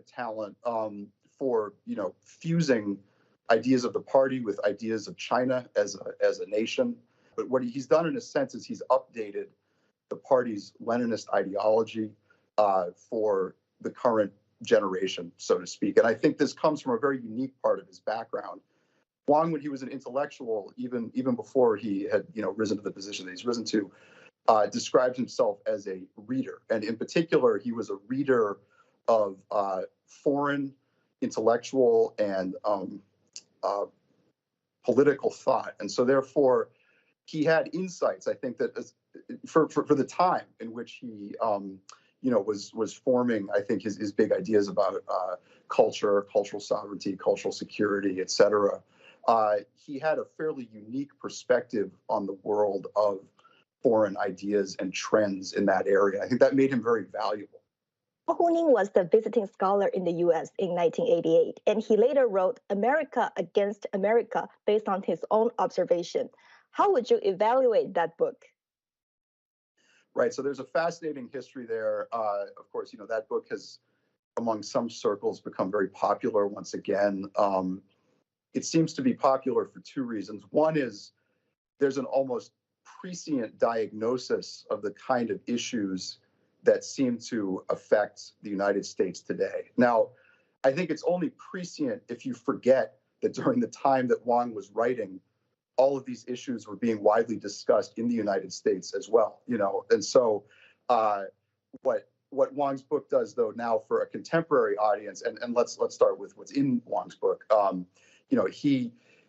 of talent for fusing ideas of the party with ideas of China as a nation. But what he's done in a sense is he's updated the party's Leninist ideology for the current generation, so to speak. And I think this comes from a very unique part of his background. Wang, when he was an intellectual, even before he had risen to the position that he's risen to, described himself as a reader, and in particular, he was a reader of foreign intellectual and political thought, and so therefore he had insights. I think that for the time in which he was forming, I think his big ideas about culture, cultural sovereignty, cultural security, etc. He had a fairly unique perspective on the world of foreign ideas and trends in that area. I think that made him very valuable. Huning was the visiting scholar in the U.S. in 1988, and he later wrote America Against America based on his own observation. How would you evaluate that book? Right, so there's a fascinating history there. Of course, that book has, among some circles, become very popular once again. It seems to be popular for two reasons. One is there's an almost prescient diagnosis of the kind of issues that seem to affect the United States today. Now, I think it's only prescient if you forget that during the time that Wang was writing, all of these issues were being widely discussed in the United States as well, And so what Wang's book does, though, now for a contemporary audience, and let's start with what's in Wang's book.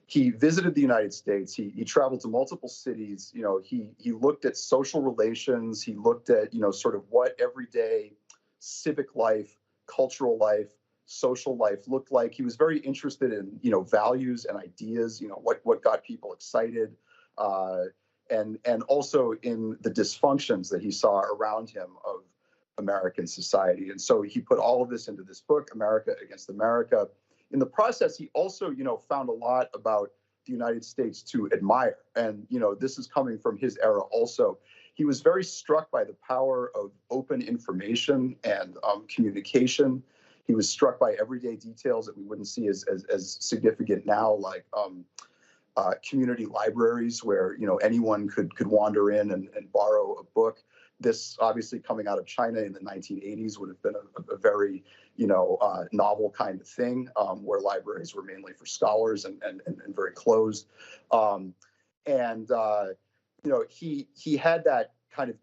He visited the United States. He traveled to multiple cities. He looked at social relations. He looked at sort of what everyday civic life, cultural life, social life looked like. He was very interested in values and ideas. What got people excited, and also in the dysfunctions that he saw around him of American society. And so he put all of this into this book, America Against America. In the process, he also, found a lot about the United States to admire. And, this is coming from his era also. He was very struck by the power of open information and communication. He was struck by everyday details that we wouldn't see as significant now, like community libraries where, anyone could wander in and borrow a book. This, obviously, coming out of China in the 1980s would have been a very, novel kind of thing, where libraries were mainly for scholars and very closed. He had that kind of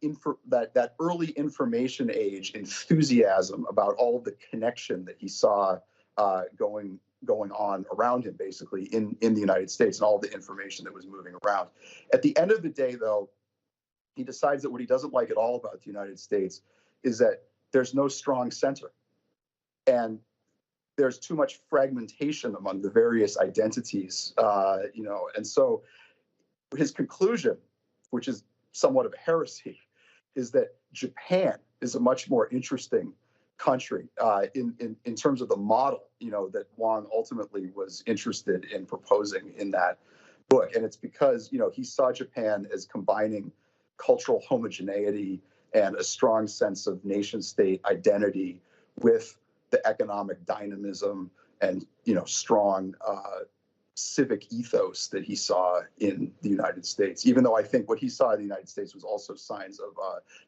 that early information age enthusiasm about all of the connection that he saw going on around him, basically in the United States, and all the information that was moving around. At the end of the day, though, he decides that what he doesn't like at all about the United States is that there's no strong center, and there's too much fragmentation among the various identities, and so his conclusion, which is somewhat of a heresy, is that Japan is a much more interesting country in terms of the model, that Wang ultimately was interested in proposing in that book. And it's because, he saw Japan as combining cultural homogeneity and a strong sense of nation-state identity with the economic dynamism and, strong civic ethos that he saw in the United States, even though I think what he saw in the United States was also signs of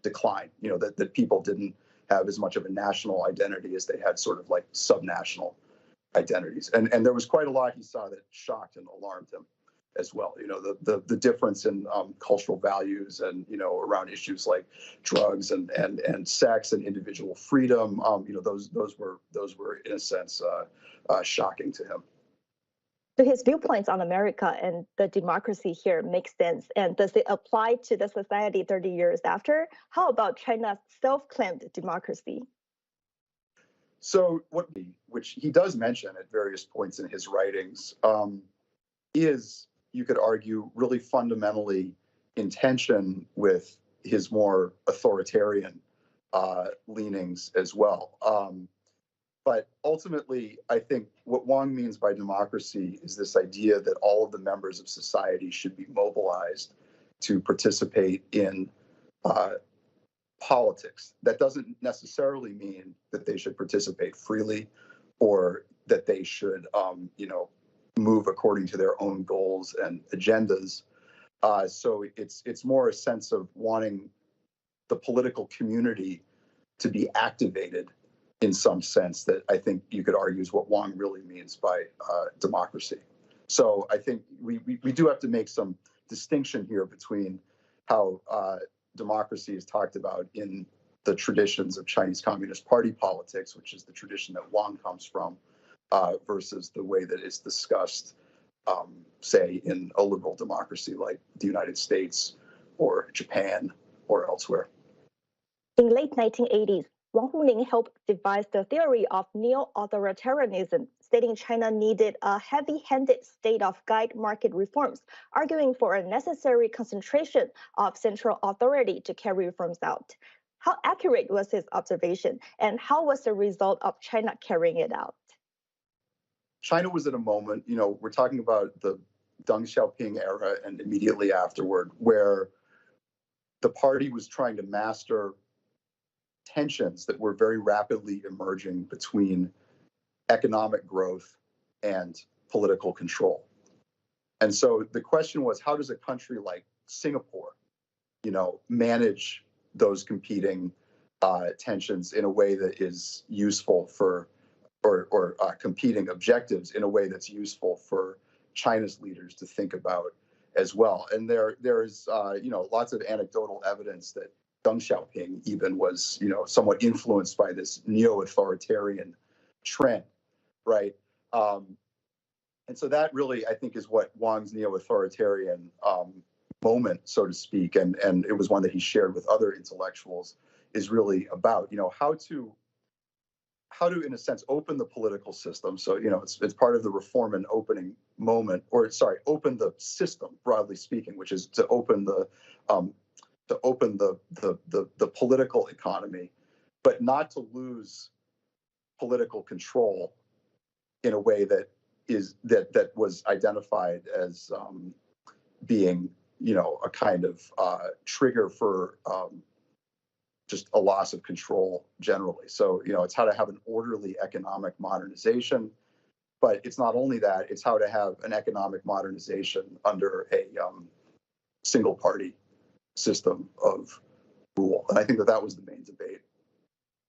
decline, that people didn't have as much of a national identity as they had sort of like subnational identities. And there was quite a lot he saw that shocked and alarmed him as well. The difference in cultural values and, around issues like drugs and sex and individual freedom, those were in a sense shocking to him. So his viewpoints on America and the democracy here make sense. And does it apply to the society 30 years after? How about China's self-claimed democracy? So which he does mention at various points in his writings, is, you could argue, really fundamentally in tension with his more authoritarian leanings as well. But ultimately, I think what Wang means by democracy is this idea that all of the members of society should be mobilized to participate in politics. That doesn't necessarily mean that they should participate freely or that they should, move according to their own goals and agendas. So it's more a sense of wanting the political community to be activated in some sense that I think you could argue is what Wang really means by democracy. So I think we do have to make some distinction here between how democracy is talked about in the traditions of Chinese Communist Party politics, which is the tradition that Wang comes from, versus the way that it's discussed, say, in a liberal democracy like the United States or Japan or elsewhere. In late 1980s, Wang沪宁helped devise the theory of neo-authoritarianism, stating China needed a heavy-handed state-of-guide market reforms, arguing for a necessary concentration of central authority to carry reforms out. How accurate was his observation, and how was the result of China carrying it out? China was at a moment, we're talking about the Deng Xiaoping era and immediately afterward, where the party was trying to master tensions that were very rapidly emerging between economic growth and political control. And so the question was, how does a country like Singapore, manage those competing tensions in a way that is useful for, or competing objectives in a way that's useful for China's leaders to think about as well. And there's lots of anecdotal evidence that Deng Xiaoping even was, somewhat influenced by this neo-authoritarian trend, right? And so that really, I think, is what Wang's neo-authoritarian moment, so to speak, and it was one that he shared with other intellectuals, is really about, how to, in a sense, open the political system. So, it's part of the reform and opening moment, open the system, broadly speaking, which is to open the political economy, but not to lose political control in a way that was identified as being, a kind of trigger for just a loss of control generally. So, it's how to have an orderly economic modernization, but it's not only that, it's how to have an economic modernization under a single party system of rule. And I think that was the main debate.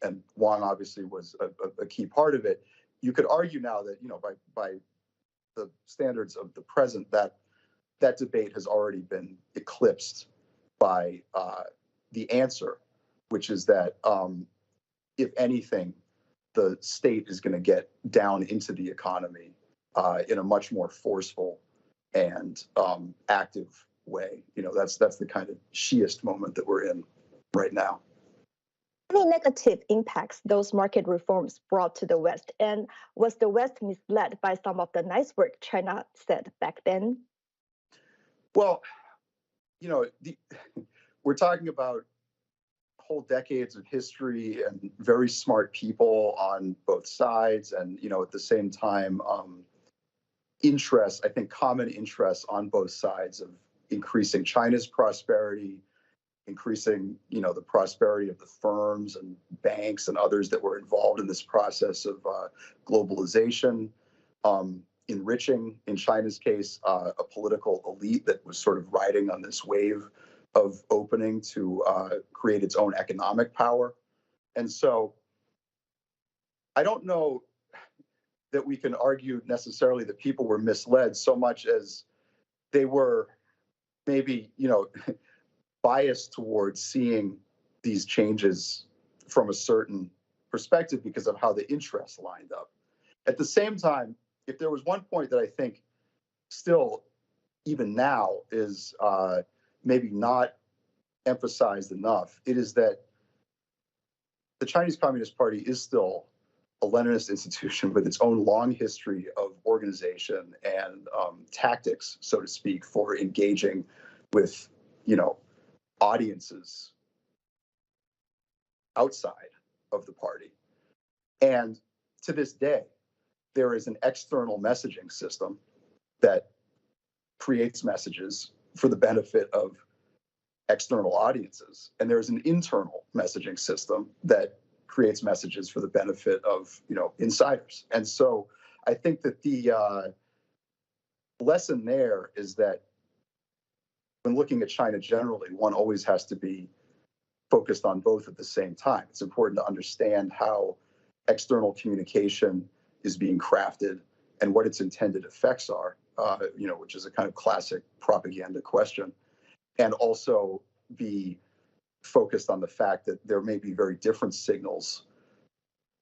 And Wang obviously was a key part of it. You could argue now that, by the standards of the present, that debate has already been eclipsed by the answer, which is that if anything, the state is going to get down into the economy in a much more forceful and active way. That's the kind of Shiist moment that we're in right now. Any negative impacts those market reforms brought to the West, and was the West misled by some of the nice work China said back then? Well, we're talking about whole decades of history and very smart people on both sides, and at the same time, common interests on both sides of increasing China's prosperity, increasing, the prosperity of the firms and banks and others that were involved in this process of globalization, enriching, in China's case, a political elite that was sort of riding on this wave of opening to create its own economic power. And so I don't know that we can argue necessarily that people were misled so much as they were maybe, biased towards seeing these changes from a certain perspective because of how the interests lined up. At the same time, if there was one point that I think still, even now, is maybe not emphasized enough, it is that the Chinese Communist Party is still a Leninist institution with its own long history of organization and tactics, so to speak, for engaging with, audiences outside of the party. And to this day, there is an external messaging system that creates messages for the benefit of external audiences, and there's an internal messaging system that creates messages for the benefit of insiders. And so I think that the lesson there is that when looking at China generally, one always has to be focused on both at the same time. It's important to understand how external communication is being crafted and what its intended effects are, which is a kind of classic propaganda question, and also be focused on the fact that there may be very different signals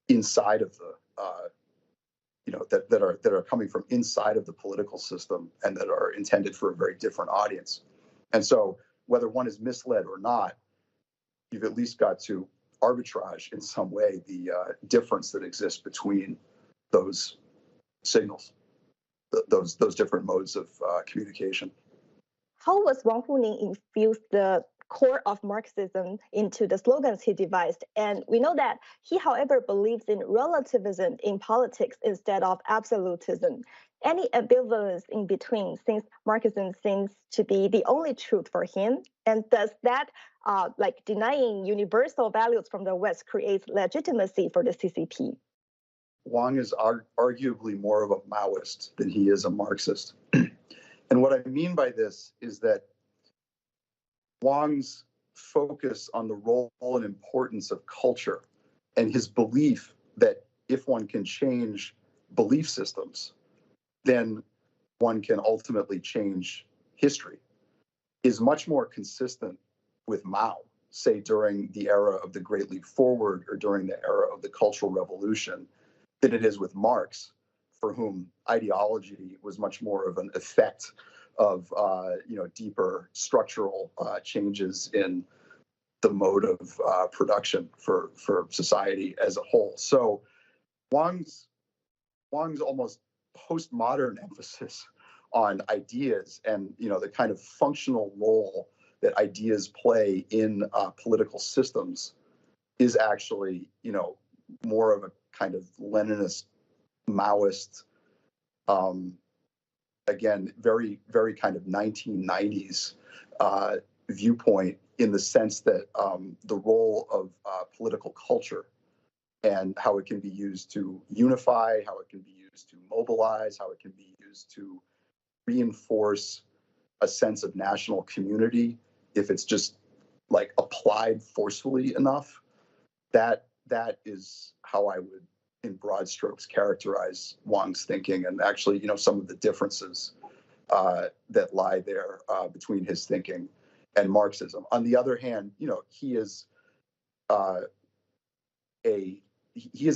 inside of the, that are coming from inside of the political system and that are intended for a very different audience. And so whether one is misled or not, you've at least got to arbitrage in some way the difference that exists between those signals, those different modes of communication. How was Wang Huning infused the core of Marxism into the slogans he devised? And we know that he, however, believes in relativism in politics instead of absolutism. Any ambivalence in between, since Marxism seems to be the only truth for him? And does that, denying universal values from the West, creates legitimacy for the CCP? Wang is arguably more of a Maoist than he is a Marxist. And what I mean by this is that Wang's focus on the role and importance of culture and his belief that if one can change belief systems, then one can ultimately change history is much more consistent with Mao, say during the era of the Great Leap Forward or during the era of the Cultural Revolution, than it is with Marx, for whom ideology was much more of an effect of deeper structural changes in the mode of production for society as a whole. So Wang's almost postmodern emphasis on ideas and the kind of functional role that ideas play in political systems is actually more of a kind of Leninist, Maoist, again, very, very kind of 1990s viewpoint, in the sense that the role of political culture and how it can be used to unify, how it can be used to mobilize, how it can be used to reinforce a sense of national community, if it's just applied forcefully enough, that is how I would, in broad strokes, characterize Wang's thinking, and actually, some of the differences that lie there between his thinking and Marxism. On the other hand, he is an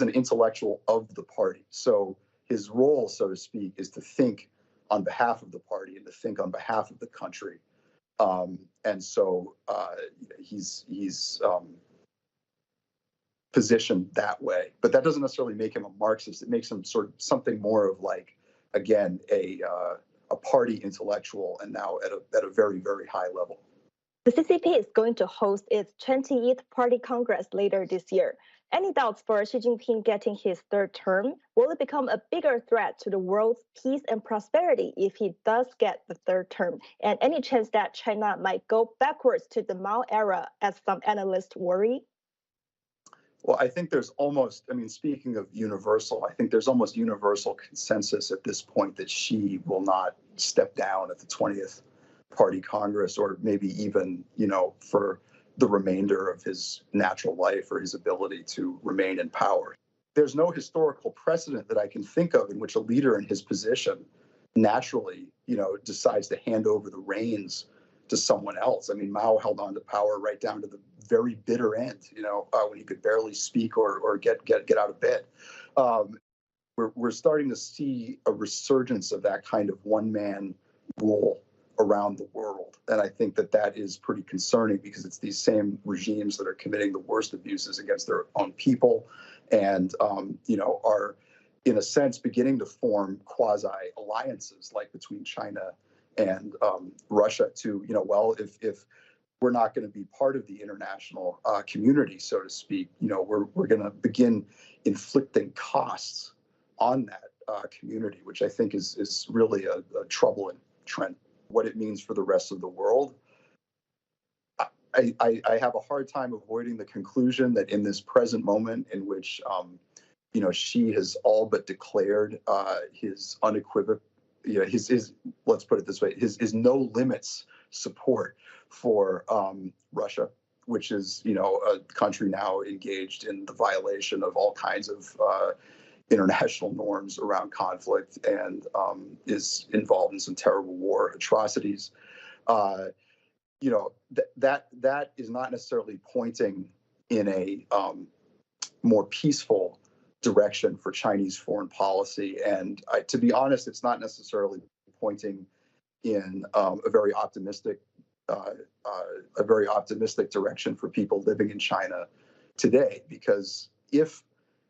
intellectual of the party. So his role, so to speak, is to think on behalf of the party and to think on behalf of the country. And so he's positioned that way, but that doesn't necessarily make him a Marxist. It makes him sort of something more of again, a party intellectual, and now at a very, very high level. The CCP is going to host its 20th Party Congress later this year. Any doubts for Xi Jinping getting his third term? Will it become a bigger threat to the world's peace and prosperity if he does get the third term? And any chance that China might go backwards to the Mao era, as some analysts worry? Well, I think there's speaking of universal, I think there's almost universal consensus at this point that Xi will not step down at the 20th Party Congress, or maybe even, for the remainder of his natural life or his ability to remain in power. There's no historical precedent that I can think of in which a leader in his position naturally, decides to hand over the reins to someone else. I mean, Mao held on to power right down to the very bitter end, when he could barely speak or get out of bed. We're starting to see a resurgence of that kind of one-man rule around the world. And I think that is pretty concerning, because it's these same regimes that are committing the worst abuses against their own people and, are, in a sense, beginning to form quasi-alliances, like between China and Russia to, if we're not going to be part of the international community, so to speak, we're going to begin inflicting costs on that community, which I think is really a troubling trend. What it means for the rest of the world, I have a hard time avoiding the conclusion that in this present moment in which, Xi has all but declared his unequivocal, his let's put it this way, his no limits support for Russia, which is, a country now engaged in the violation of all kinds of international norms around conflict and is involved in some terrible war atrocities. That is not necessarily pointing in a more peaceful direction for Chinese foreign policy. And to be honest, it's not necessarily pointing in a very optimistic direction for people living in China today. Because if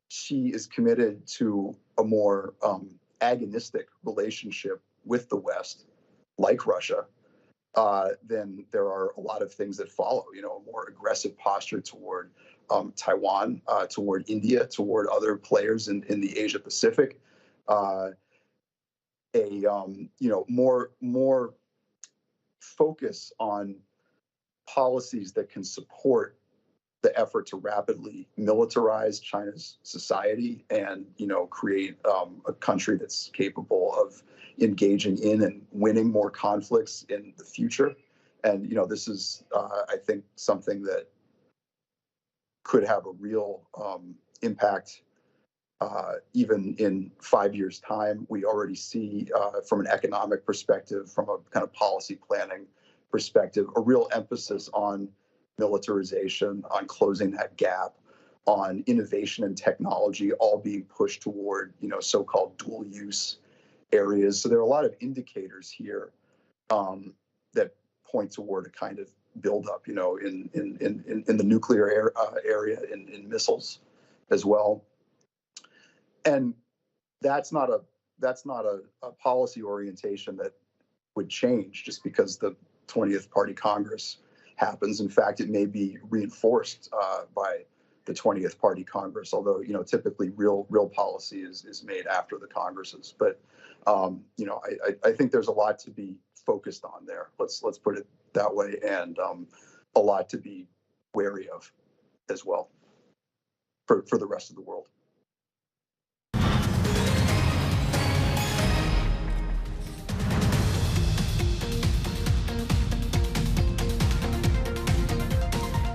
Xi is committed to a more agonistic relationship with the West, like Russia, then there are a lot of things that follow, a more aggressive posture toward Taiwan, toward India, toward other players in the Asia Pacific, more focus on policies that can support the effort to rapidly militarize China's society and, create a country that's capable of engaging in and winning more conflicts in the future. And, this is, I think, something that could have a real impact even in 5 years' time. We already see from an economic perspective, from a kind of policy planning perspective, a real emphasis on militarization, on closing that gap, on innovation and technology, all being pushed toward, so-called dual use areas. So there are a lot of indicators here that point toward a kind of buildup, in the nuclear area, in missiles as well. And that's not a policy orientation that would change just because the 20th Party Congress happens. In fact, it may be reinforced by the 20th Party Congress, although, typically real policy is made after the Congresses. But, I think there's a lot to be focused on there. Let's put it that way, and a lot to be wary of as well for the rest of the world.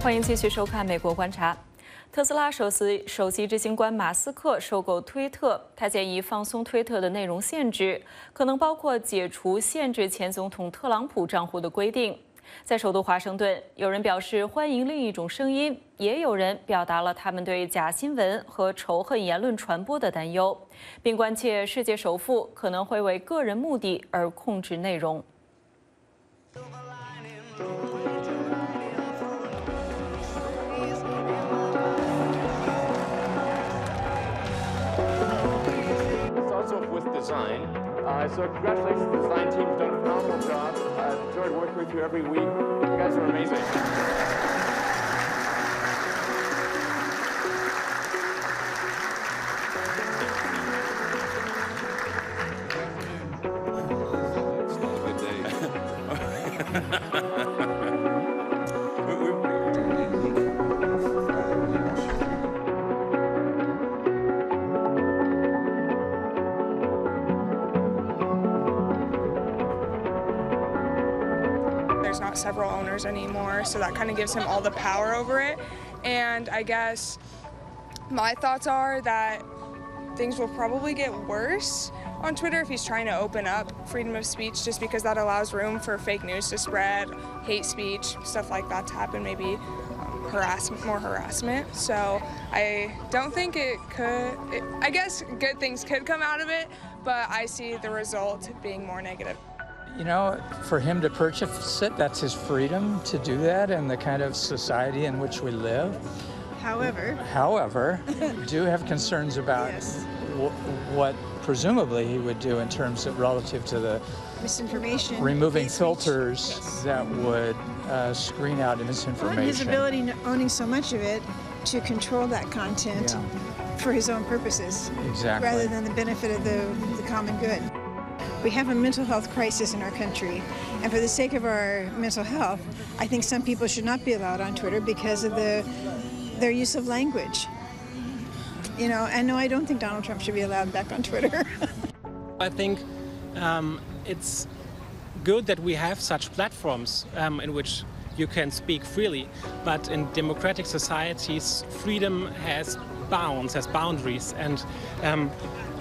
欢迎继续收看《美国观察》。特斯拉首席执行官马斯克收购推特，他建议放松推特的内容限制，可能包括解除限制前总统特朗普账户的规定。在首都华盛顿，有人表示欢迎另一种声音，也有人表达了他们对假新闻和仇恨言论传播的担忧，并关切世界首富可能会为个人目的而控制内容。 Design. So congratulations to the design team. You've done a phenomenal job. I've enjoyed working with you every week. You guys are amazing. It's not a good day. There's not several owners anymore, so that kind of gives him all the power over it. And I guess my thoughts are that things will probably get worse on Twitter if he's trying to open up freedom of speech, just because that allows room for fake news to spread, hate speech, stuff like that to happen, maybe more harassment. So I don't think I guess good things could come out of it, but I see the result being more negative. You know, for him to purchase it, that's his freedom to do that in the kind of society in which we live. However, do have concerns about what presumably he would do in terms of relative to the misinformation, removing filters that would screen out misinformation. Well, his ability owning so much of it to control that content for his own purposes, exactly, rather than the benefit of the common good. We have a mental health crisis in our country, and for the sake of our mental health, I think some people should not be allowed on Twitter because of their use of language. You know, and no, I don't think Donald Trump should be allowed back on Twitter. I think it's good that we have such platforms in which you can speak freely, but in democratic societies, freedom has bounds, has boundaries, and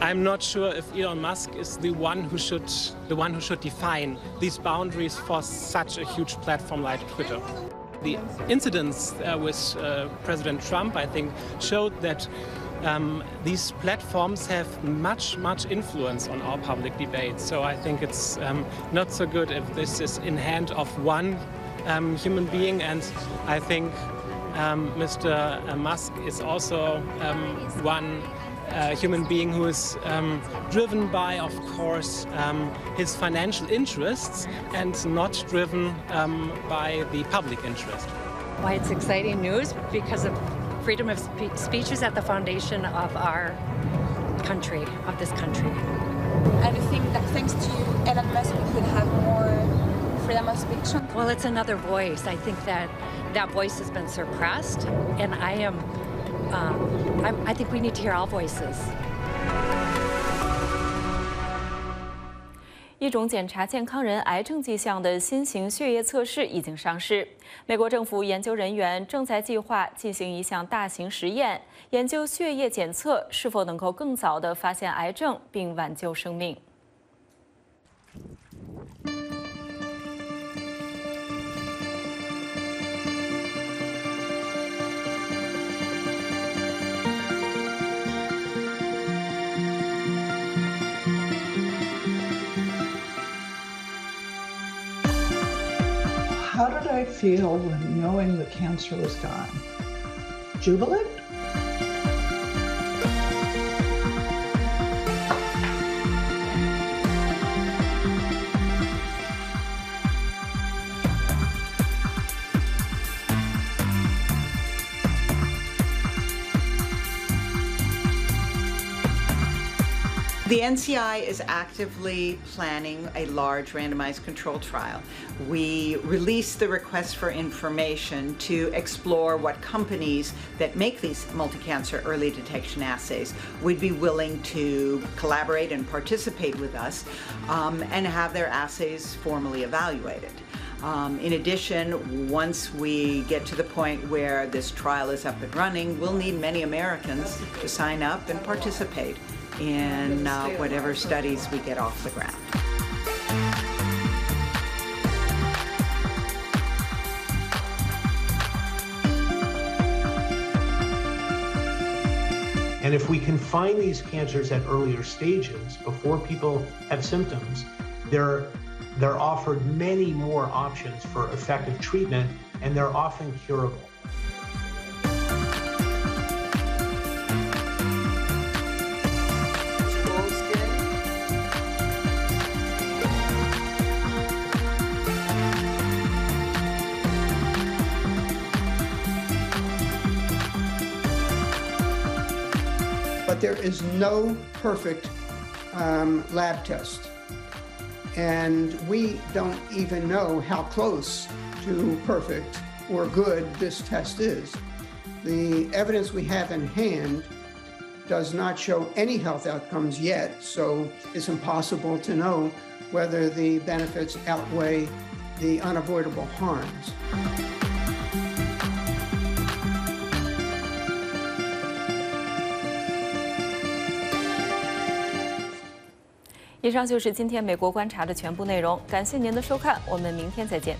I'm not sure if Elon Musk is the one who should define these boundaries for such a huge platform like Twitter. The incidents with President Trump, I think, showed that these platforms have much influence on our public debate. So I think it's not so good if this is in hand of one human being, and I think Mr. Musk is also one human being who is driven by, of course, his financial interests and not driven by the public interest. Why it's exciting news? Because of freedom of speech is at the foundation of our country, of this country. And you think that thanks to Elon Musk we could have more freedom of speech? Well, it's another voice. I think that voice has been suppressed, and I think we need to hear all voices. 一种检查健康人癌症迹象的新型血液测试已经上市。美国政府研究人员正在计划进行一项大型实验，研究血液检测是否能够更早地发现癌症并挽救生命。How did I feel when knowing the cancer was gone? Jubilant? The NCI is actively planning a large randomized control trial. We released the request for information to explore what companies that make these multi-cancer early detection assays would be willing to collaborate and participate with us and have their assays formally evaluated. In addition, once we get to the point where this trial is up and running, we'll need many Americans to sign up and participate in whatever studies we get off the ground. And if we can find these cancers at earlier stages, before people have symptoms, they're offered many more options for effective treatment, and they're often curable. But there is no perfect lab test. And we don't even know how close to perfect or good this test is. The evidence we have in hand does not show any health outcomes yet, so it's impossible to know whether the benefits outweigh the unavoidable harms. 以上就是今天美国观察的全部内容，感谢您的收看，我们明天再见。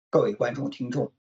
各位观众、听众，